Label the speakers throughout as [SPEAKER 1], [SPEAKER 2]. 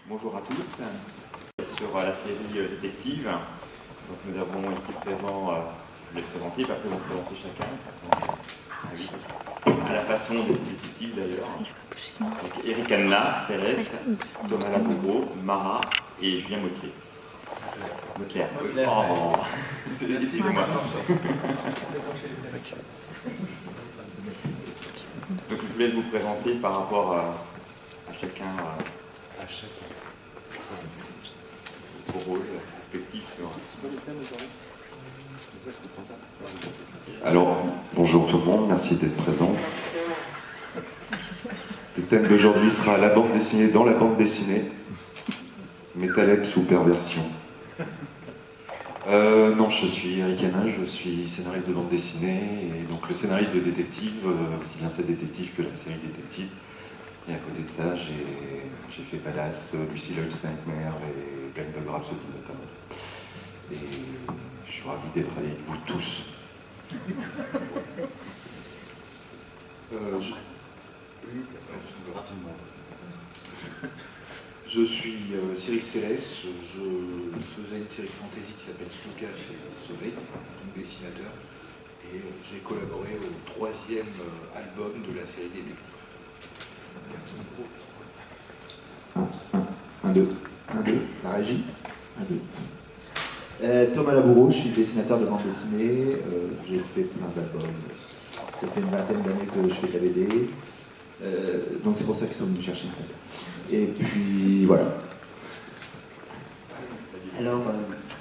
[SPEAKER 1] Bonjour à tous. Sur la série Détective, donc nous avons ici présent, je vais les présenter, puis après vous présenter chacun. Ah oui. À la façon des détectives d'ailleurs. Donc Eric Anna, Céleste, Thomas Laboureau, Mara et Julien Motlier. Motlier. Oh. Excusez-moi. Donc je vous laisse vous présenter par rapport à chacun. Vos rôles respectifs.
[SPEAKER 2] Alors, bonjour tout le monde, merci d'être présent. Le thème d'aujourd'hui sera la bande dessinée dans la bande dessinée. Métalep sous perversion. Non, je suis Eric Anna, je suis scénariste de bande dessinée, et donc le scénariste de Détective, aussi bien cette Détective que la série Détective. Et à côté de ça, j'ai fait Palace, Lucy Lloyd's Nightmare et Blind Dog Rhapsody notamment. Et je suis ravi d'être avec vous tous. Je suis Cyril Céleste, je faisais une série fantasy qui s'appelle Sluka chez Soleil, donc dessinateur, et j'ai collaboré au 3e album de la série Détective.
[SPEAKER 3] 1, 2, la régie. 1, 2. Thomas Laboureau, je suis dessinateur de bande dessinée, j'ai fait plein d'albums. Ça fait une vingtaine d'années que je fais de la BD, donc c'est pour ça qu'ils sont venus me chercher. Et puis voilà.
[SPEAKER 4] Alors,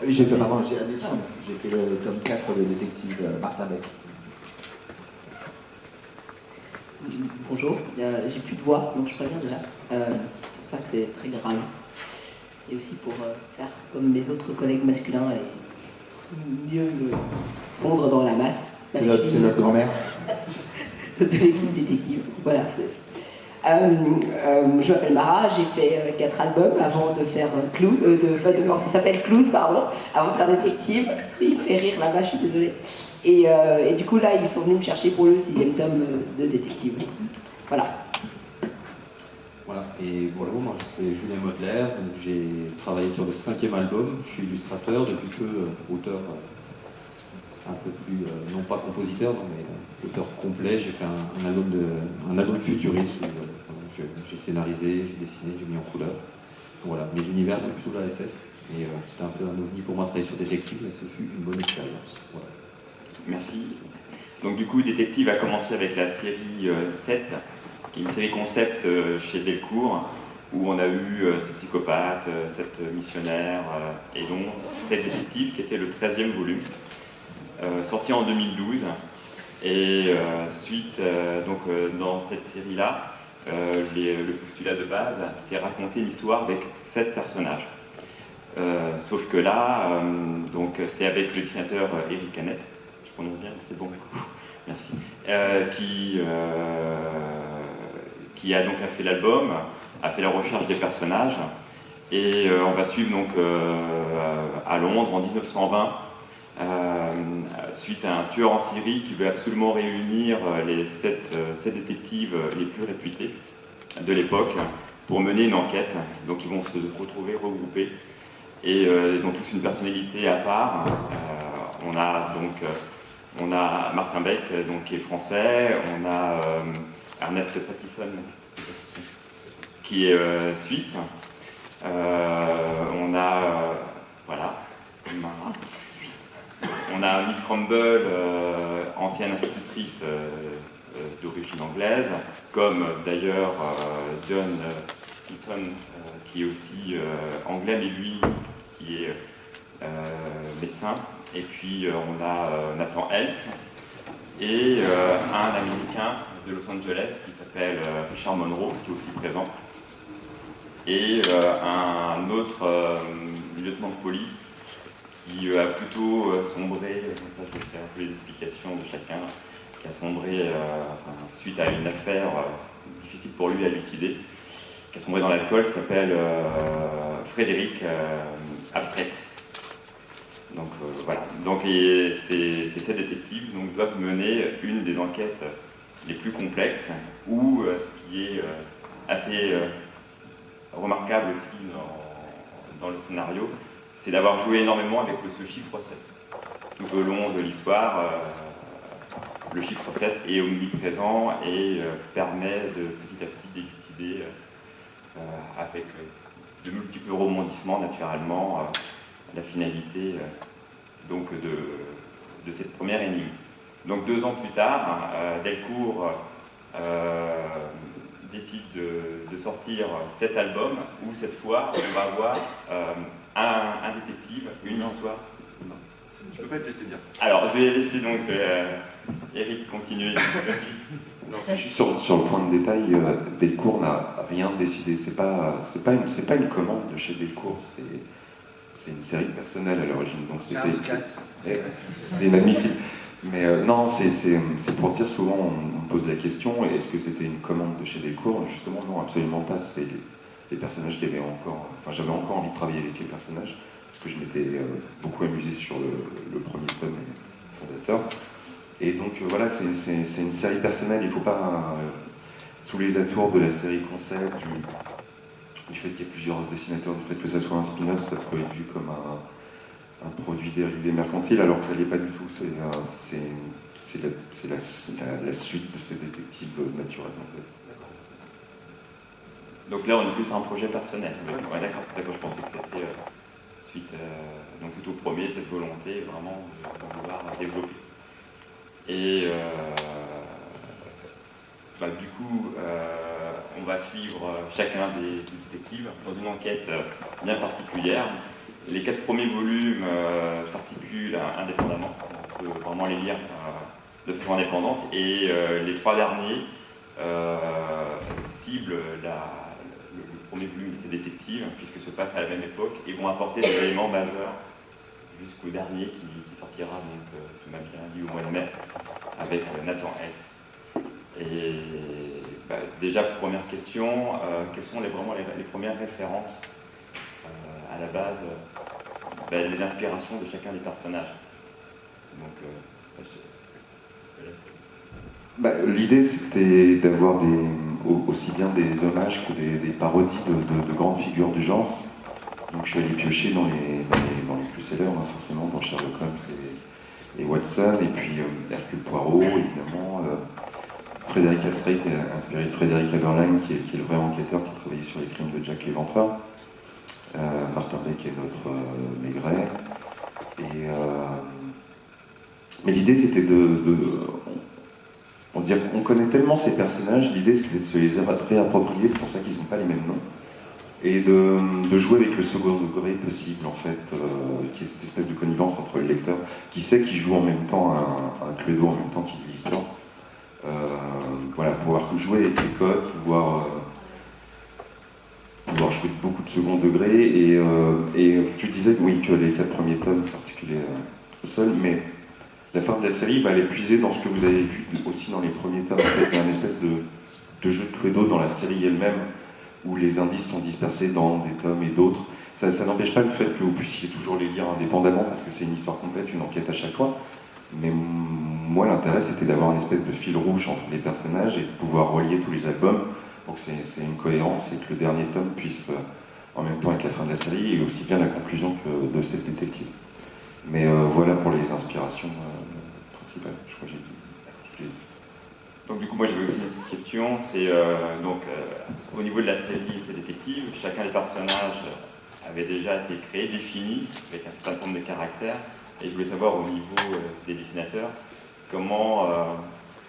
[SPEAKER 3] Oui, j'ai fait le tome 4 de Détective Martin Beck.
[SPEAKER 4] bonjour, j'ai plus de voix, donc je préviens déjà. C'est pour ça que c'est très grave. Et aussi pour faire comme mes autres collègues masculins et mieux me fondre dans la masse.
[SPEAKER 3] C'est notre grand-mère.
[SPEAKER 4] De l'équipe Détective. Voilà. Je m'appelle Mara, j'ai fait 4 albums avant de faire ça s'appelle Clues, pardon, avant de faire Détective. Il me fait rire là-bas, je suis désolée. Et du coup, là, ils sont venus me chercher pour le 6e tome de Détective. Voilà.
[SPEAKER 5] Voilà, et bonjour, moi c'est Julien Motler, j'ai travaillé sur le 5e album, je suis illustrateur, depuis peu auteur un peu plus, non pas compositeur, mais auteur complet. J'ai fait un album futuriste où j'ai scénarisé, j'ai dessiné, j'ai mis en couleur. Voilà, mais l'univers c'est plutôt la SF, et c'était un peu un ovni pour moi de travailler sur Détective, et ce fut une bonne expérience. Voilà.
[SPEAKER 1] Merci. Donc du coup, Détective a commencé avec la série 7, qui est une série concept chez Delcourt, où on a eu 7 psychopathes, 7 missionnaires, et donc 7 détectives, qui était le 13e volume, sorti en 2012. Et suite, dans cette série-là, le postulat de base, c'est raconter l'histoire avec 7 personnages. Sauf que là, c'est avec le dessinateur Eric Canet, je prononce bien, c'est bon, merci, qui a donc fait l'album, a fait la recherche des personnages, et on va suivre donc à Londres en 1920, suite à un tueur en série qui veut absolument réunir les 7 détectives les plus réputés de l'époque pour mener une enquête. Donc ils vont se retrouver regroupés, et ils ont tous une personnalité à part. On a Martin Beck, donc, qui est français, on a Ernest Pattison, qui est suisse, on a Mara, on a Miss Crumble, ancienne institutrice d'origine anglaise, comme d'ailleurs John Keaton, qui est aussi anglais, mais lui qui est médecin. Et puis on a Nathan Elf et un Américain de Los Angeles qui s'appelle Richard Monroe, qui est aussi présent, et un autre lieutenant de police qui a plutôt sombré, ça je vais faire un peu les explications de chacun, qui a sombré suite à une affaire difficile pour lui à élucider, qui a sombré dans l'alcool, qui s'appelle Frédéric Abstrait. Donc voilà, donc ces 7 détectives doivent mener une des enquêtes les plus complexes, ou ce qui est assez remarquable aussi dans le scénario, c'est d'avoir joué énormément avec ce chiffre 7. Tout au long de l'histoire, le chiffre 7 est omniprésent et permet de petit à petit d'élucider avec de multiples rebondissements naturellement la finalité donc de cette première énigme. Donc 2 ans plus tard, Delcourt décide de sortir 7 albums où cette fois on va avoir un détective, une histoire.
[SPEAKER 2] Je peux pas te laisser dire ça.
[SPEAKER 1] Alors je vais laisser donc Eric continuer.
[SPEAKER 2] Non, c'est juste sur le point de détail, Delcourt n'a rien décidé. C'est pas une commande de chez Delcourt, c'est une série personnelle à l'origine. Donc c'est inadmissible. Mais non, c'est pour dire, souvent on me pose la question, est-ce que c'était une commande de chez Delcourt? Justement non, absolument pas. C'est les personnages qui avaient encore... Enfin, j'avais encore envie de travailler avec les personnages, parce que je m'étais beaucoup amusé sur le premier tome fondateur. Et donc voilà, c'est une série personnelle, il ne faut pas, sous les atours de la série concept, du fait qu'il y ait plusieurs dessinateurs, du fait que ça soit un spin-off, ça peut être vu comme un produit dérivé mercantile, alors que ça ne l'est pas du tout. C'est la suite de ces détectives naturels, en fait.
[SPEAKER 1] Donc là, on est plus sur un projet personnel. Ouais, d'accord, je pensais que c'était suite donc tout au premier, cette volonté vraiment de vouloir développer. Et du coup, on va suivre chacun des détectives dans une enquête bien particulière. Les 4 premiers volumes s'articulent indépendamment, on peut vraiment les lire de façon indépendante, et les 3 derniers ciblent le premier volume de ces détectives, puisque se passe à la même époque, et vont apporter des éléments majeurs jusqu'au dernier qui sortira, donc, tu m'as bien dit, au mois de mai, avec Nathan S. Et déjà, première question, quelles sont vraiment les premières références à la base, les inspirations de chacun des personnages? Donc,
[SPEAKER 2] l'idée, c'était d'avoir aussi bien des hommages que des parodies de grandes figures du genre. Donc je suis allé piocher dans les plus célèbres, forcément, dans Sherlock Holmes et Watson, et puis Hercule Poirot, évidemment. Frédéric Abstrait, inspiré de Frédéric Haberlang, qui est le vrai enquêteur qui travaillait sur les crimes de Jack l'Éventreur. Martin Beck est notre Maigret. Mais l'idée, c'était on connaît tellement ces personnages, l'idée c'était de se les réapproprier, c'est pour ça qu'ils n'ont pas les mêmes noms, et de jouer avec le second degré possible, en fait, qui est cette espèce de connivence entre le lecteur, qui sait qu'il joue en même temps un Cluedo, en même temps qu'il lit l'histoire. Voilà, pouvoir jouer avec les codes, pouvoir jouer beaucoup de second degré, et tu disais oui, que les 4 premiers tomes s'articulaient seuls, mais la fin de la série va aller puiser dans ce que vous avez vu aussi dans les premiers tomes. En fait, il y a une espèce de jeu de Cluedo dans la série elle-même, où les indices sont dispersés dans des tomes et d'autres. Ça n'empêche pas le fait que vous puissiez toujours les lire indépendamment, parce que c'est une histoire complète, une enquête à chaque fois. Mais moi, l'intérêt, c'était d'avoir une espèce de fil rouge entre les personnages et de pouvoir relier tous les albums pour que c'est une cohérence et que le dernier tome puisse, en même temps, être la fin de la série et aussi bien la conclusion que de cette détective. Mais voilà pour les inspirations principales, je crois que j'ai dit.
[SPEAKER 1] Donc du coup, moi j'avais aussi une petite question, c'est au niveau de la série ces détectives, chacun des personnages avait déjà été créé, défini, avec un certain nombre de caractères, et je voulais savoir au niveau des dessinateurs, comment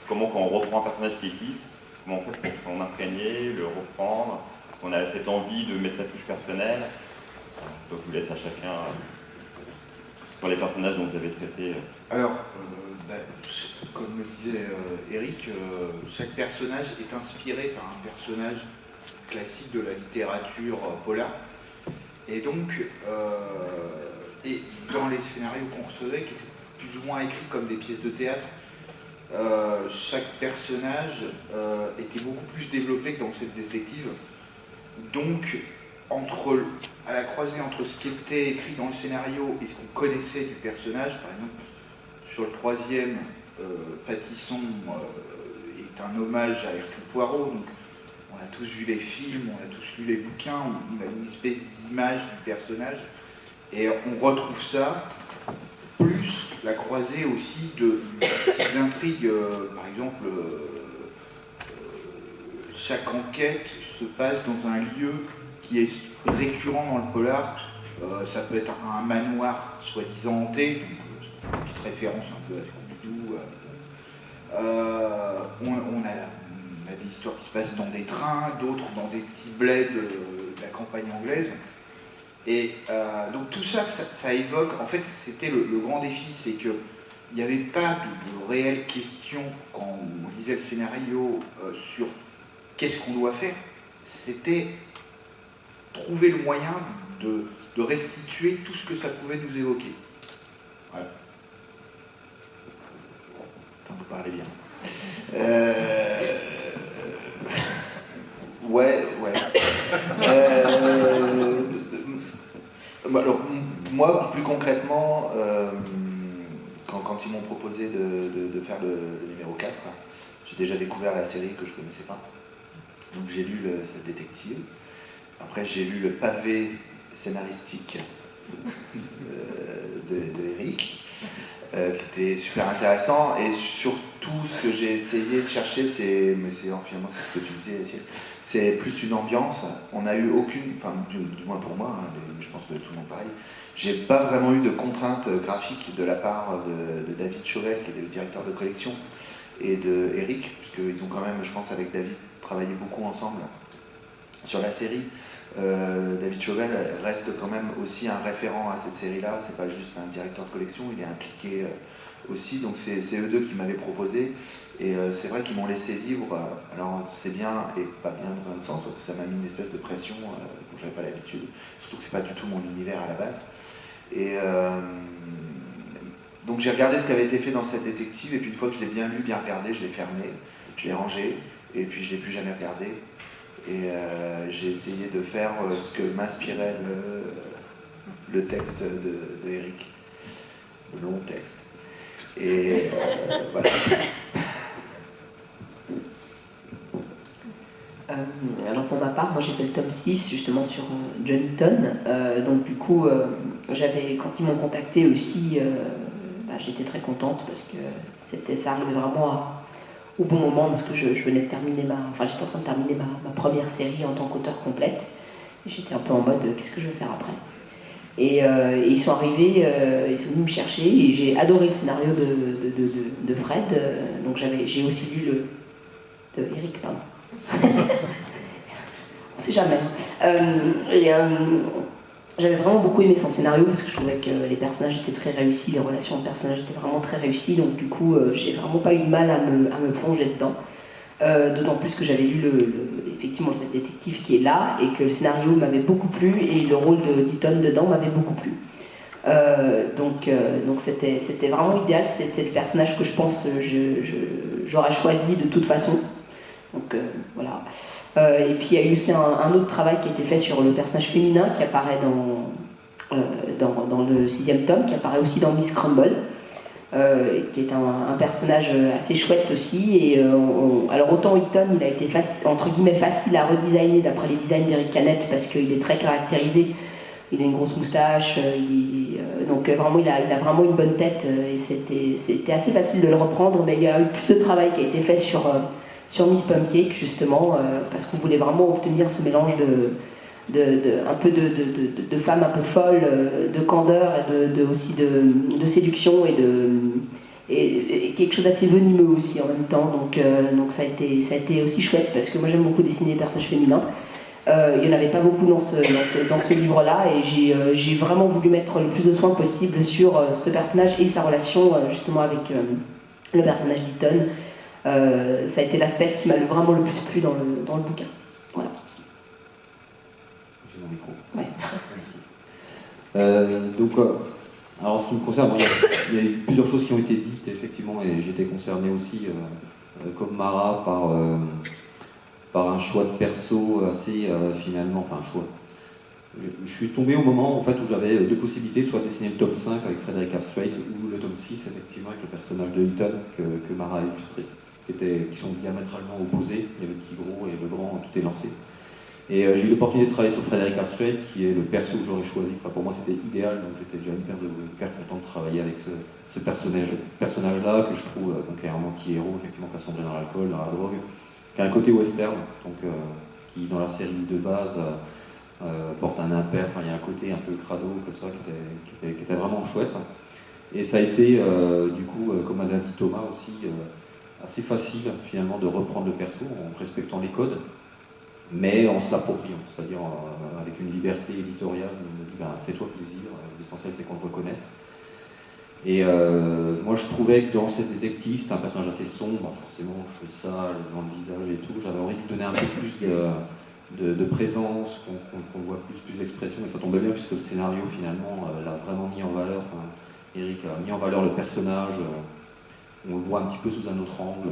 [SPEAKER 1] quand on reprend un personnage qui existe, comment on fait pour s'en imprégner, le reprendre, est-ce qu'on a cette envie de mettre sa touche personnelle? Donc je vous laisse à chacun sur les personnages dont vous avez traité.
[SPEAKER 6] Alors, comme le disait Eric, chaque personnage est inspiré par un personnage classique de la littérature polar. Et donc, et dans les scénarios qu'on recevait, qui étaient plus ou moins écrits comme des pièces de théâtre, chaque personnage était beaucoup plus développé que dans cette détective. Donc, à la croisée entre ce qui était écrit dans le scénario et ce qu'on connaissait du personnage, par exemple, sur le 3e, Pâtisson est un hommage à Hercule Poirot, donc on a tous vu les films, on a tous lu les bouquins, on a une espèce d'image du personnage, et on retrouve ça, plus la croisée aussi de petites intrigues, par exemple, chaque enquête se passe dans un lieu qui est récurrent dans le polar. Ça peut être un manoir soi-disant hanté, donc une petite référence un peu à Scooby-Doo. On a des histoires qui se passent dans des trains, d'autres dans des petits bleds de la campagne anglaise. Et donc tout ça, ça évoque, en fait c'était le grand défi, c'est qu'il n'y avait pas de réelle question quand on lisait le scénario sur qu'est-ce qu'on doit faire. C'était trouver le moyen de restituer tout ce que ça pouvait nous évoquer. Voilà.
[SPEAKER 3] Vous parlez bien. Ouais. Alors, moi, plus concrètement, quand ils m'ont proposé de faire le numéro 4, j'ai déjà découvert la série que je ne connaissais pas. Donc j'ai lu cette détective. Après, j'ai lu le pavé scénaristique de Eric, qui était super intéressant. Et surtout, ce que j'ai essayé de chercher, mais finalement c'est ce que tu disais, c'est plus une ambiance. On n'a eu aucune, enfin du moins pour moi, hein, je pense que tout le monde pareil, j'ai pas vraiment eu de contraintes graphiques de la part de David Chauvel, qui était le directeur de collection, et de Eric, puisqu'ils ont quand même, je pense, avec David, travaillé beaucoup ensemble sur la série. David Chauvel reste quand même aussi un référent à cette série-là, c'est pas juste un directeur de collection, il est impliqué aussi, donc c'est eux deux qui m'avaient proposé, et c'est vrai qu'ils m'ont laissé libre. Alors c'est bien et pas bien dans un sens, parce que ça m'a mis une espèce de pression dont j'avais pas l'habitude, surtout que c'est pas du tout mon univers à la base. Et donc j'ai regardé ce qui avait été fait dans cette détective, et puis une fois que je l'ai bien lu, bien regardé, je l'ai fermé, je l'ai rangé, et puis je l'ai plus jamais regardé. Et j'ai essayé de faire ce que m'inspirait le texte de Eric, le long texte. Et voilà.
[SPEAKER 4] Alors pour ma part, moi j'ai fait le tome 6 justement sur John Eaton. Donc du coup, quand ils m'ont contacté aussi, j'étais très contente parce que ça arrivait vraiment au bon moment, parce que je venais de terminer j'étais en train de terminer ma première série en tant qu'auteur complète. Et j'étais un peu en mode qu'est-ce que je vais faire après. Et ils sont arrivés, ils sont venus me chercher, et j'ai adoré le scénario de Fred. Donc j'ai aussi lu de Eric, pardon. On sait jamais. J'avais vraiment beaucoup aimé son scénario parce que je trouvais que les personnages étaient très réussis, les relations de personnages étaient vraiment très réussies, donc du coup j'ai vraiment pas eu de mal à me plonger dedans. D'autant plus que j'avais lu effectivement cette détective qui est là, et que le scénario m'avait beaucoup plu, et le rôle de Deaton dedans m'avait beaucoup plu. Donc c'était vraiment idéal, c'était le personnage que je pense j'aurais choisi de toute façon. Donc voilà. Et puis il y a eu aussi un autre travail qui a été fait sur le personnage féminin qui apparaît dans le 6e tome, qui apparaît aussi dans Miss Crumble, qui est un personnage assez chouette aussi. Et alors autant Eaton, il a été entre guillemets facile à redesigner d'après les designs d'Eric Canet, parce qu'il est très caractérisé. Il a une grosse moustache, donc vraiment il a vraiment une bonne tête, et c'était assez facile de le reprendre, mais il y a eu plus de travail qui a été fait sur Miss Pumpcake justement, parce qu'on voulait vraiment obtenir ce mélange un peu de femme un peu folle, de candeur, et aussi de séduction, et quelque chose d'assez venimeux aussi en même temps. Donc ça a été aussi chouette, parce que moi j'aime beaucoup dessiner des personnages féminins. Il n'y en avait pas beaucoup dans ce livre-là, et j'ai vraiment voulu mettre le plus de soin possible sur ce personnage et sa relation justement avec le personnage d'Eaton. Ça a été l'aspect qui m'a vraiment le plus plu dans le bouquin. Voilà.
[SPEAKER 5] J'ai mon micro.
[SPEAKER 4] Ouais.
[SPEAKER 5] Alors en ce qui me concerne, il y a eu plusieurs choses qui ont été dites effectivement, et j'étais concerné aussi, comme Mara, par un choix de perso assez finalement, enfin un choix. Je suis tombé au moment en fait où j'avais deux possibilités, soit dessiner le tome 5 avec Frederick Abstract, ou le tome 6 effectivement avec le personnage de Eaton que Mara a illustré. qui sont diamétralement opposés. Il y a le petit gros et le grand, tout est lancé. Et j'ai eu l'opportunité de travailler sur Frédéric Armstrong, qui est le perso que j'aurais choisi. Enfin, pour moi, c'était idéal, donc j'étais déjà hyper content de travailler avec ce personnage-là, que je trouve donc un anti-héros, effectivement, qui a sombré dans l'alcool, dans la drogue, qui a un côté western, donc, qui, dans la série de base, porte un impair. Enfin, il y a un côté un peu crado, comme ça, qui était vraiment chouette. Et ça a été, du coup, comme l'a dit Thomas aussi, assez facile, finalement, de reprendre le perso en respectant les codes, mais en se l'appropriant, c'est-à-dire avec une liberté éditoriale. On me dit, ben, fais-toi plaisir, l'essentiel c'est qu'on le reconnaisse. Et moi je trouvais que dans cette détective, c'était un personnage assez sombre, forcément, cheveux sales, dans le visage et tout, j'avais envie de lui donner un peu plus de présence, qu'on voit plus d'expression, et ça tombait bien puisque le scénario finalement l'a vraiment mis en valeur. Enfin, Eric a mis en valeur le personnage, on le voit un petit peu sous un autre angle,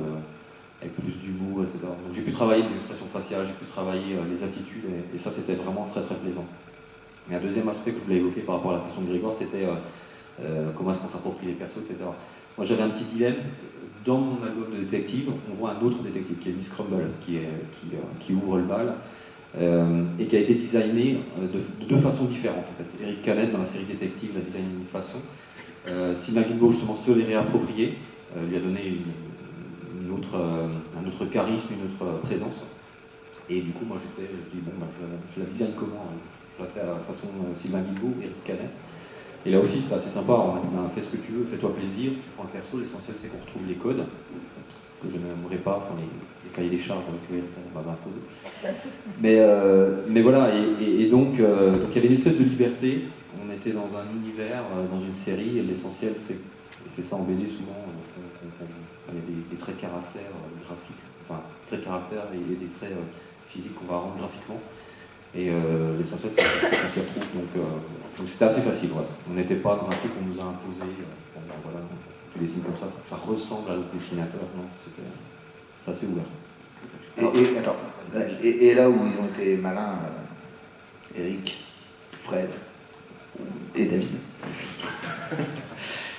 [SPEAKER 5] avec plus d'humour, etc. Donc j'ai pu travailler les expressions faciales, j'ai pu travailler les attitudes, et ça c'était vraiment très très plaisant. Et un deuxième aspect que je voulais évoquer par rapport à la question de Grégoire, c'était comment est-ce qu'on s'approprie les persos, etc. Moi j'avais un petit dilemme. Dans mon album de détective, on voit un autre détective qui est Miss Crumble, qui ouvre le bal, et qui a été designé de deux façons différentes. En fait. Eric Canet, dans la série Détective, l'a designé d'une façon. Sylvain Guilbeault, justement, se l'est réapproprié, lui a donné un autre charisme, une autre présence. Et du coup, moi, je dis, bon, bah, je la design comment? Je la fais à la façon Sylvain Guilbeault, Eric Canet. Et là aussi, c'est assez sympa. On m'a dit, bah, fais ce que tu veux, fais-toi plaisir, tu prends le perso. L'essentiel, c'est qu'on retrouve les codes, que je n'aimerais pas, enfin, les cahiers des charges avec lesquels on m'avait imposé. Mais voilà, et donc, il y avait une espèce de liberté. On était dans un univers, dans une série, et l'essentiel, c'est ça en BD souvent, il y a des traits de caractère graphiques, enfin, traits de caractère et des traits physiques qu'on va rendre graphiquement. Et l'essentiel, c'est qu'on s'y retrouve. Donc c'était assez facile, ouais. On n'était pas dans un truc qu'on nous a imposé, voilà, on dessine comme ça, que ça ressemble à l'autre dessinateur, non, c'est assez ouvert.
[SPEAKER 3] Et là où ils ont été malins, Eric, Fred et David,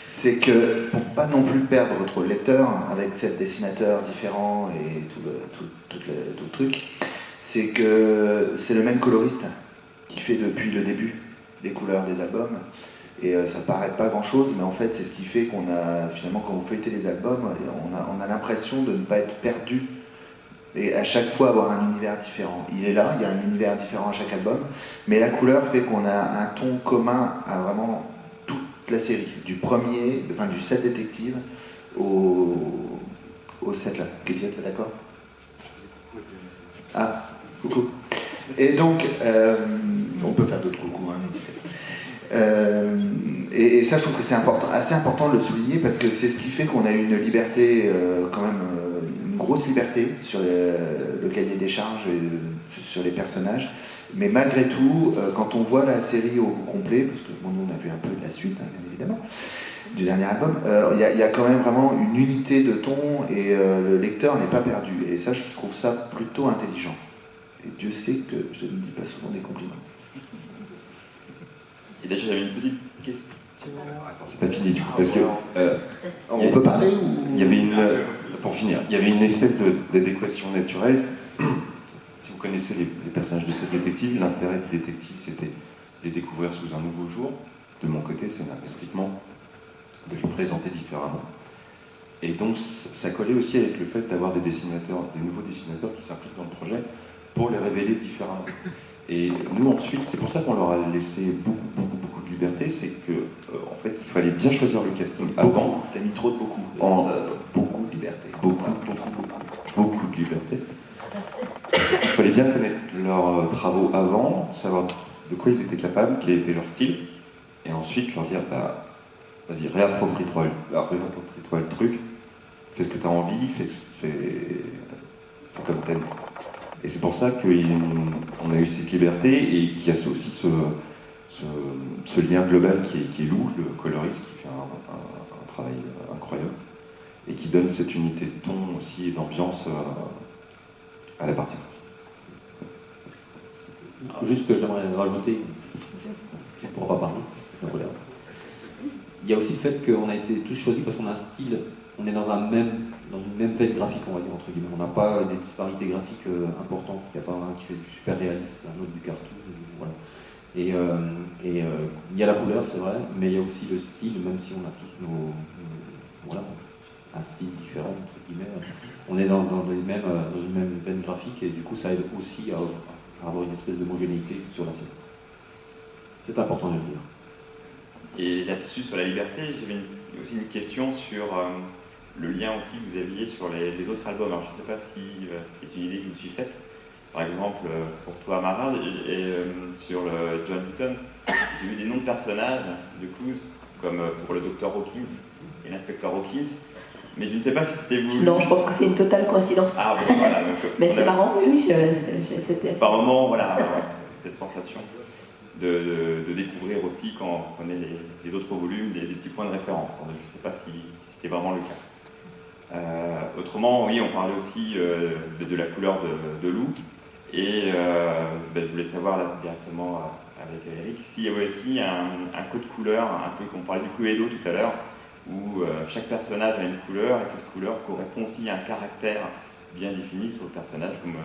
[SPEAKER 3] c'est que pour pas non plus perdre votre lecteur avec 7 dessinateurs différents et tout le truc, c'est que c'est le même coloriste qui fait depuis le début les couleurs des albums. Et ça paraît pas grand chose, mais en fait c'est ce qui fait qu'on a finalement, quand vous feuilletez les albums, on a l'impression de ne pas être perdu et à chaque fois avoir un univers différent. Il est là, il y a un univers différent à chaque album, mais la couleur fait qu'on a un ton commun à vraiment toute la série, du 7 détectives au 7 là. Qu'est-ce qu'il y a, t'es d'accord? Ah, coucou. Et donc, on peut faire d'autres coucou, hein, n'hésitez pas. Et ça, je trouve que c'est assez important de le souligner parce que c'est ce qui fait qu'on a une liberté, quand même, une grosse liberté sur le cahier des charges et sur les personnages. Mais malgré tout, quand on voit la série au complet, parce que bon, nous on a vu un peu de la suite, hein, bien évidemment, du dernier album, il y a quand même vraiment une unité de ton et le lecteur n'est pas perdu. Et ça, je trouve ça plutôt intelligent. Et Dieu sait que je ne dis pas souvent des compliments.
[SPEAKER 1] Et déjà, j'avais une petite question.
[SPEAKER 2] Attends, c'est pas fini du coup, parce que...
[SPEAKER 3] On peut parler ou...
[SPEAKER 2] Il y avait pour finir, il y avait une espèce d'adéquation naturelle. Si vous connaissez les personnages de cette détective, l'intérêt de détective, c'était les découvrir sous un nouveau jour. De mon côté, c'est scénaristiquement de les présenter différemment. Et donc, ça collait aussi avec le fait d'avoir des nouveaux dessinateurs qui s'impliquent dans le projet pour les révéler différemment. Et nous, ensuite, c'est pour ça qu'on leur a laissé beaucoup de liberté, c'est que, en fait, il fallait bien choisir le casting avant.
[SPEAKER 3] T'as mis trop de beaucoup. Beaucoup de liberté.
[SPEAKER 2] Beaucoup de liberté. Il fallait bien connaître leurs travaux avant, savoir de quoi ils étaient capables, quel était leur style, et ensuite leur dire, bah, vas-y, réapproprie-toi le truc, fais ce que tu as envie, fais comme t'aimes. Et c'est pour ça qu'on a eu cette liberté et qu'il y a aussi ce lien global qui est Lou, le coloriste, qui fait un travail incroyable et qui donne cette unité de ton aussi et d'ambiance à la partie.
[SPEAKER 5] Juste que j'aimerais rajouter, tu ne pourras pas parler, donc voilà. Il y a aussi le fait qu'on a été tous choisis parce qu'on a un style on est dans une même veine graphique, on va dire, entre guillemets. On n'a pas des disparités graphiques importantes. Il n'y a pas un qui fait du super réaliste, un autre du cartoon. Voilà. Et il y a la couleur, c'est vrai, mais il y a aussi le style, même si on a tous voilà, un style différent, entre guillemets. On est dans une même veine graphique et du coup, ça aide aussi à avoir une espèce d'homogénéité sur la scène. C'est important de le dire.
[SPEAKER 1] Et là-dessus, sur la liberté, j'avais aussi une question sur le lien aussi que vous aviez sur les autres albums. Alors je ne sais pas si c'est une idée que je me suis faite. Par exemple, pour toi, Mara, sur le John Hutton, j'ai vu des noms de personnages de Clues, comme pour le Dr Hawkins et l'inspecteur Hawkins, mais je ne sais pas si c'était vous.
[SPEAKER 4] Non, je pense que c'est une totale coïncidence.
[SPEAKER 1] Ah bon, voilà. Donc,
[SPEAKER 4] Mais c'est marrant, oui, c'était...
[SPEAKER 1] Par moment, voilà, cette sensation de découvrir aussi, quand on connaît les autres volumes, des petits points de référence. Alors, je ne sais pas si c'était vraiment le cas. Autrement, oui, on parlait aussi de la couleur de Lou. Et je voulais savoir là, directement avec Eric s'il y avait aussi un code couleur, un peu comme on parlait du Cluedo tout à l'heure, où chaque personnage a une couleur et cette couleur correspond aussi à un caractère bien défini sur le personnage, comme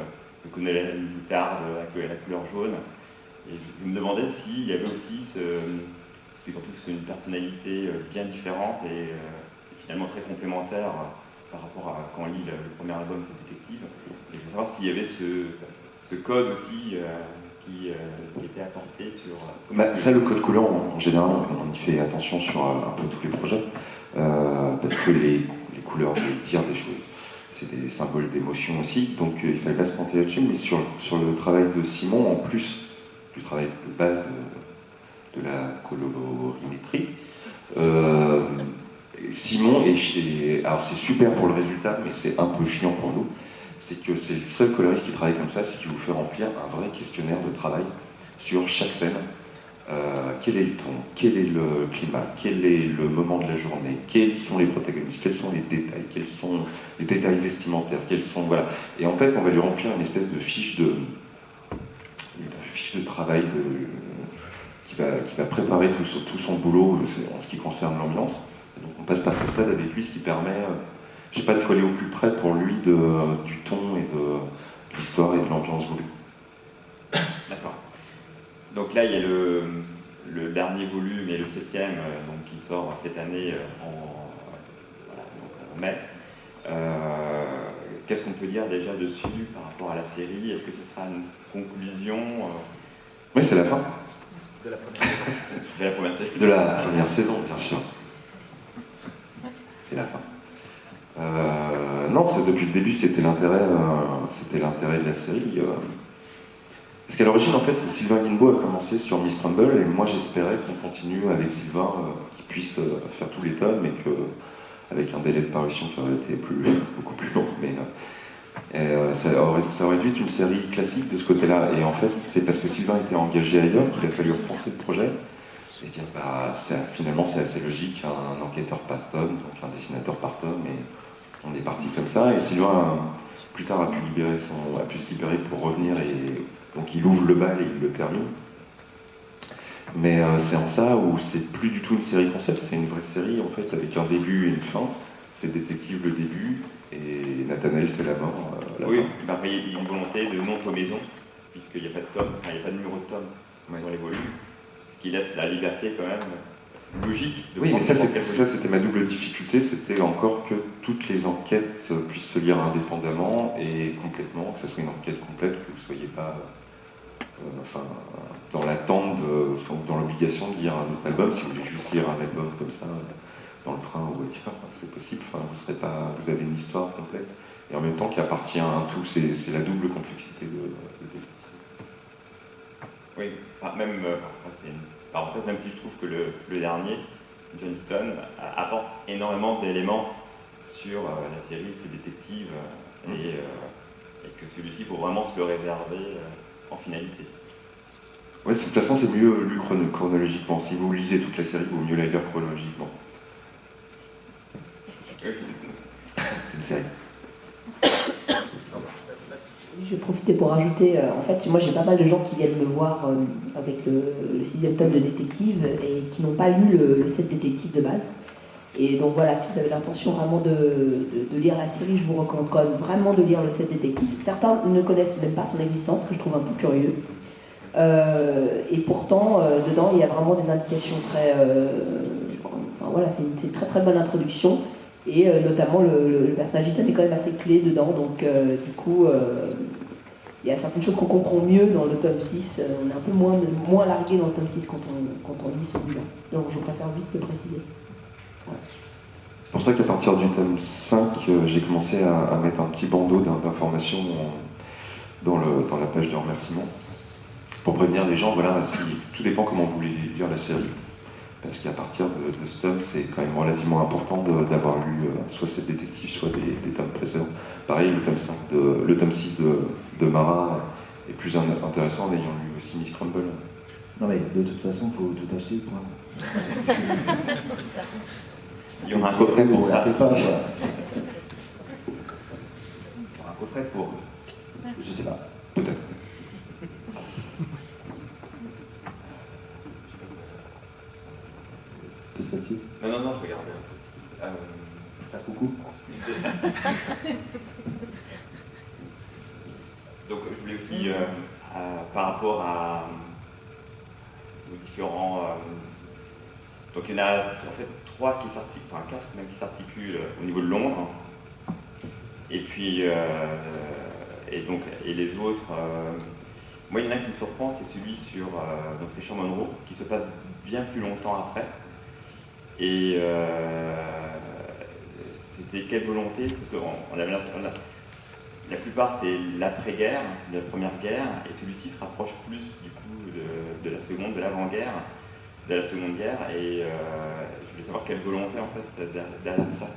[SPEAKER 1] on connaît la moutarde avec la couleur jaune. Et je me demandais s'il y avait aussi parce qu'ils ont tous une personnalité bien différente et finalement très complémentaire par rapport à quand on lit le premier album, c'est Détective. Et je voulais savoir s'il y avait ce code aussi qui était apporté sur...
[SPEAKER 2] Ça, le code couleur, en général, on y fait attention sur un peu tous les projets, parce que les couleurs veulent dire des choses. C'est des symboles d'émotion aussi, donc il ne fallait pas se planter là-dessus, mais sur le travail de Simon, en plus du travail de base de la colorimétrie, Simon alors c'est super pour le résultat, mais c'est un peu chiant pour nous. C'est que c'est le seul coloriste qui travaille comme ça, c'est qu'il vous fait remplir un vrai questionnaire de travail sur chaque scène. Quel est le ton, quel est le climat, quel est le moment de la journée, quels sont les protagonistes, quels sont les détails, quels sont les détails vestimentaires, voilà. Et en fait, on va lui remplir une espèce de fiche de travail qui va préparer tout son boulot en ce qui concerne l'ambiance. Donc on passe par ce stade avec lui, ce qui permet... je sais pas, de aller au plus près pour lui du ton et de l'histoire et de l'ambiance voulue.
[SPEAKER 1] D'accord. Donc là, il y a le dernier volume et le 7e donc, qui sort cette année en mai. Qu'est-ce qu'on peut dire déjà dessus par rapport à la série? Est-ce que ce sera une conclusion
[SPEAKER 2] Oui, c'est la fin.
[SPEAKER 3] De la première saison.
[SPEAKER 1] De la première série.
[SPEAKER 2] De la première saison, bien sûr. C'est la fin. Non, depuis le début, c'était l'intérêt de la série. Parce qu'à l'origine, en fait, Sylvain Guilbeault a commencé sur Miss Crumble, et moi j'espérais qu'on continue avec Sylvain, qu'il puisse faire tous les tomes, et avec un délai de parution qui aurait été beaucoup plus long. Mais ça aurait dû être une série classique de ce côté-là. Et en fait, c'est parce que Sylvain était engagé ailleurs qu'il a fallu repenser le projet. Et se dire, finalement, c'est assez logique, un enquêteur par tome, donc un dessinateur par tome, et on est parti comme ça. Et Sylvain, plus tard, a pu se libérer pour revenir, et donc il ouvre le bal et il le termine. Mais c'est en ça où c'est plus du tout une série concept, c'est une vraie série, en fait, avec un début et une fin. C'est Détective le début, et Nathanaël, c'est la mort.
[SPEAKER 1] Oui,
[SPEAKER 2] fin.
[SPEAKER 1] après, il y a une volonté de non-tomaison, puisqu'il n'y a pas de tome, il n'y a pas de numéro de tome sur les volumes. Ce qui laisse la liberté quand même logique.
[SPEAKER 2] Oui, mais ça c'était ma double difficulté, c'était encore que toutes les enquêtes puissent se lire indépendamment et complètement, que ce soit une enquête complète, que vous ne soyez pas dans l'attente, dans l'obligation de lire un autre album. Si vous voulez juste lire un album comme ça, dans le train ou ailleurs, c'est possible, vous avez une histoire complète, et en même temps qui appartient à un tout, c'est la double complexité de Détective.
[SPEAKER 1] Oui, même, c'est une parenthèse, même si je trouve que le dernier, John Hutton, apporte énormément d'éléments sur la série des détectives et que celui-ci faut vraiment se le réserver en finalité.
[SPEAKER 2] Oui, de toute façon, c'est mieux lu chronologiquement. Si vous lisez toute la série, il vaut mieux la lire chronologiquement.
[SPEAKER 1] Oui.
[SPEAKER 2] C'est une série.
[SPEAKER 4] Je vais profiter pour rajouter, en fait, moi j'ai pas mal de gens qui viennent me voir avec le 6e tome de Détective et qui n'ont pas lu le set Détective de base. Et donc voilà, si vous avez l'intention vraiment de lire la série, je vous recommande quand même vraiment de lire le set détective. Certains ne connaissent même pas son existence, ce que je trouve un peu curieux. Et pourtant, dedans, il y a vraiment des indications très... enfin voilà, c'est une très très bonne introduction. Et notamment, le personnage d'Ethan est quand même assez clé dedans. Donc du coup, il y a certaines choses qu'on comprend mieux dans le tome 6. On est un peu moins largué dans le tome 6 quand on lit celui-là. Donc je préfère vite le préciser.
[SPEAKER 2] C'est pour ça qu'à partir du tome 5, j'ai commencé à mettre un petit bandeau d'informations dans la page de remerciement, pour prévenir les gens, voilà, tout dépend comment vous voulez lire la série. Parce qu'à partir de ce tome, c'est quand même relativement important d'avoir lu soit cette détective, soit des tomes précédents. Pareil, le tome 6 de Mara est plus intéressant en ayant lu aussi Miss Crumble.
[SPEAKER 3] Non mais de toute façon, il faut tout acheter, point.
[SPEAKER 1] Il y aura un coffret pour ça.
[SPEAKER 3] Pas, voilà.
[SPEAKER 2] Un coffret pour...
[SPEAKER 3] Je sais pas.
[SPEAKER 2] Peut-être.
[SPEAKER 3] Que se passe-t-il?
[SPEAKER 1] Non, regardez.
[SPEAKER 3] Faire coucou.
[SPEAKER 1] Donc je voulais aussi, par rapport aux différents... donc il y en a en fait 3 qui s'articulent, enfin 4 même qui s'articulent au niveau de Londres. Et puis, et les autres... moi il y en a qui me surprend, c'est celui sur notre Richard Monroe, qui se passe bien plus longtemps après. Et c'était quelle volonté? Parce que la plupart c'est l'après-guerre, de la première guerre, et celui-ci se rapproche plus du coup de la seconde, de l'avant-guerre, de la seconde guerre. Et je voulais savoir quelle volonté en fait derrière ça.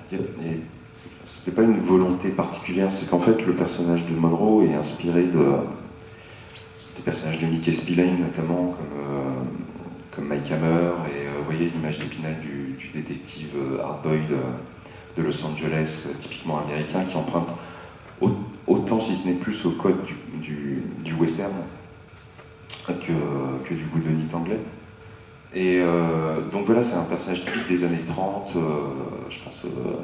[SPEAKER 2] C'était pas une volonté particulière, c'est qu'en fait le personnage de Monroe est inspiré des personnages de Mickey Spillane notamment, comme Mike Hammer, et vous voyez l'image d'Épinal du détective Hard Boiled de Los Angeles, typiquement américain, qui emprunte autant, si ce n'est plus, au code du western que du whodunit anglais. Et donc voilà, c'est un personnage typique des années 30, je pense au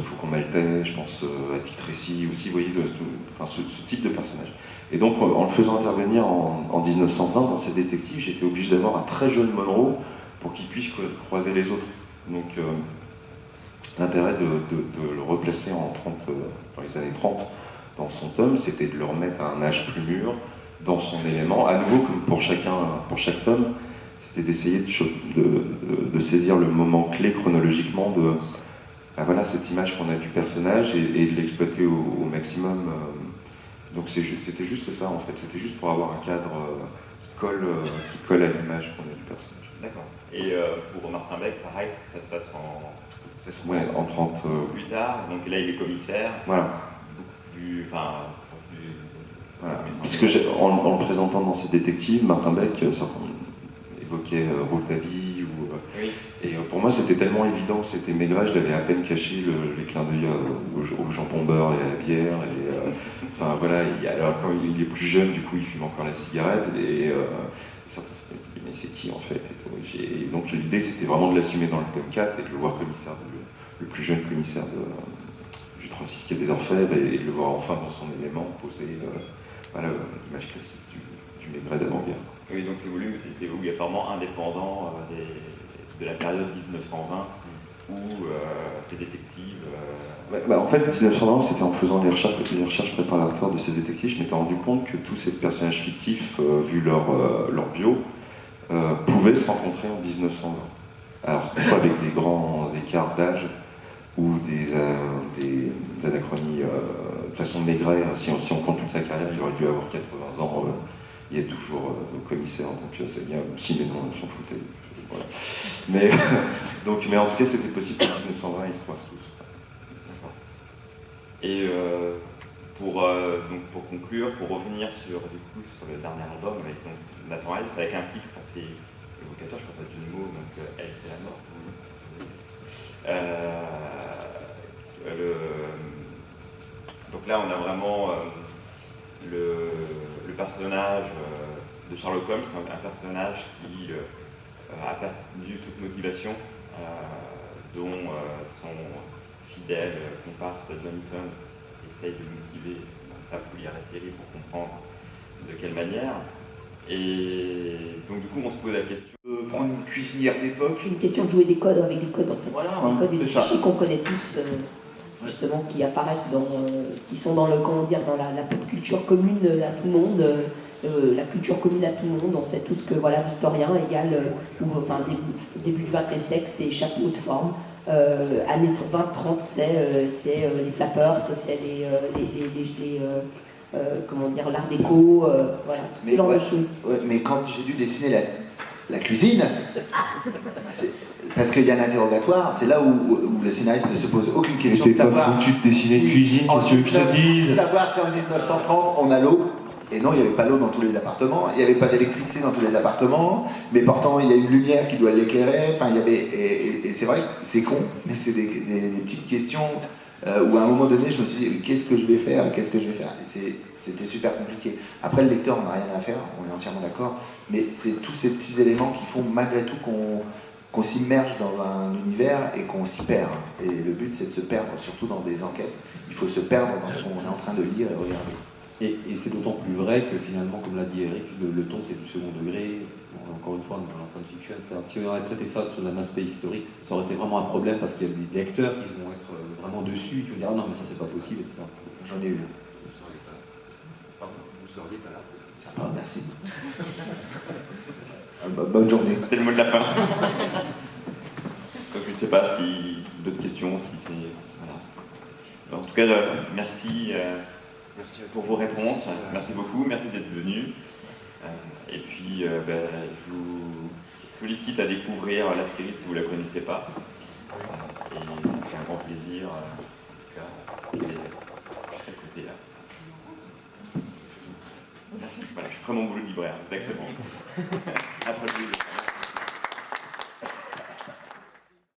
[SPEAKER 2] Faucon Maltais, je pense à Dick Tracy aussi, vous voyez, ce type de personnage. Et donc, en le faisant intervenir en 1920 dans ces détectives, j'étais obligé d'avoir un très jeune Monroe pour qu'il puisse croiser les autres. Donc, l'intérêt de le replacer dans les années 30 dans son tome, c'était de le remettre à un âge plus mûr, dans son élément. À nouveau, comme pour chaque tome, c'était d'essayer de saisir le moment clé chronologiquement ben voilà, cette image qu'on a du personnage et de l'exploiter au maximum. Donc c'était juste ça en fait, c'était juste pour avoir un cadre qui colle à l'image qu'on a du personnage.
[SPEAKER 1] D'accord. Et pour Martin Beck, pareil, ça se passe
[SPEAKER 2] en 30...
[SPEAKER 1] plus tard, donc là il est commissaire.
[SPEAKER 2] Voilà.
[SPEAKER 1] Voilà.
[SPEAKER 2] Parce que en le présentant dans ses détectives, Martin Beck évoquait Rouletabille
[SPEAKER 1] oui.
[SPEAKER 2] Et pour moi c'était tellement évident que c'était Maigret, je l'avais à peine caché les clins d'œil au jambon beurre et à la bière. Enfin voilà, alors quand il est plus jeune, du coup il fume encore la cigarette et certains se disent mais c'est qui en fait et donc l'idée c'était vraiment de l'assumer dans le tome 4 et de le voir commissaire, le plus jeune commissaire du 36 quai des Orfèvres et de le voir enfin dans son élément poser voilà, l'image classique du Maigret d'avant-guerre.
[SPEAKER 1] Oui, donc ces volumes étaient obligatoirement indépendants de la période 1920 où ces détectives...
[SPEAKER 2] En fait, 1920, c'était en faisant les recherches préparatoires de ces détectives, je m'étais rendu compte que tous ces personnages fictifs, vu leur bio, pouvaient se rencontrer en 1920. Alors, c'était pas avec des grands écarts d'âge ou des anachronies. De toute façon, Maigret, si on compte toute sa carrière, il aurait dû avoir 80 ans. Il est toujours au commissaire, donc c'est bien. Si, mais non, on s'en foutait. Voilà. Mais en tout cas, c'était possible qu'en 1920, ils se croisent tous.
[SPEAKER 1] Et pour conclure, pour revenir sur le dernier album avec Nathan Hale, c'est avec un titre assez évocateur, je crois pas du mot, donc Elle, c'est la mort. Donc là, on a vraiment le personnage de Sherlock Holmes, un personnage qui a perdu toute motivation dont son fidèle comparse Johnson essaye de motiver ça, faut lire la série pour comprendre de quelle manière. Et donc du coup on se pose la question.
[SPEAKER 6] Prendre une cuisinière d'époque.
[SPEAKER 4] C'est une question de jouer des codes avec des codes en fait.
[SPEAKER 6] Voilà,
[SPEAKER 4] des codes et des
[SPEAKER 6] c'est ça.
[SPEAKER 4] fichiers qu'on connaît tous, justement, qui apparaissent qui sont dans la pop culture commune à tout le monde. La culture commune à tout le monde, on sait tous que voilà, victorien égale, début du XXe siècle, c'est chaque mot de forme. Années 20-30, c'est les flappers, c'est l'art déco, voilà, tout ce genre de choses.
[SPEAKER 3] Ouais, mais quand j'ai dû dessiner la cuisine, parce qu'il y a un interrogatoire, c'est là où le scénariste ne se pose aucune question
[SPEAKER 2] Mais
[SPEAKER 3] de
[SPEAKER 2] t'es pas
[SPEAKER 3] savoir
[SPEAKER 2] foutu de dessiner une cuisine,
[SPEAKER 3] en
[SPEAKER 2] qu'est-ce que tu veux que je te dise?
[SPEAKER 3] savoir si en 1930 on a l'eau. Et non, il n'y avait pas l'eau dans tous les appartements, il n'y avait pas d'électricité dans tous les appartements, mais pourtant il y a une lumière qui doit l'éclairer. Enfin, il y avait, et c'est vrai que c'est con, mais c'est des petites questions où à un moment donné je me suis dit qu'est-ce que je vais faire, qu'est-ce que je vais faire. Et c'était super compliqué. Après le lecteur, on n'a rien à faire, on est entièrement d'accord, mais c'est tous ces petits éléments qui font malgré tout qu'on s'immerge dans un univers et qu'on s'y perd. Et le but c'est de se perdre, surtout dans des enquêtes. Il faut se perdre dans ce qu'on est en train de lire et regarder.
[SPEAKER 5] Et c'est d'autant plus vrai que finalement, comme l'a dit Eric, le ton c'est du second degré. Encore une fois, dans la fanfiction, si on avait traité ça sous un aspect historique, ça aurait été vraiment un problème parce qu'il y a des lecteurs qui vont être vraiment dessus, qui vont dire ah non mais ça c'est pas possible, etc.
[SPEAKER 3] J'en ai eu.
[SPEAKER 7] Vous seriez pas là.
[SPEAKER 3] Ah, merci. Bonne journée.
[SPEAKER 1] C'est le mot de la fin. Donc je ne sais pas si d'autres questions, si c'est... Voilà. En tout cas, merci. Merci pour vos réponses, merci beaucoup, merci d'être venu. Et puis, je vous sollicite à découvrir la série si vous ne la connaissez pas. Et ça me fait un grand plaisir, en tout cas, elle est juste à côté là. Merci, voilà, je ferai mon boulot de libraire, exactement. Après le plaisir.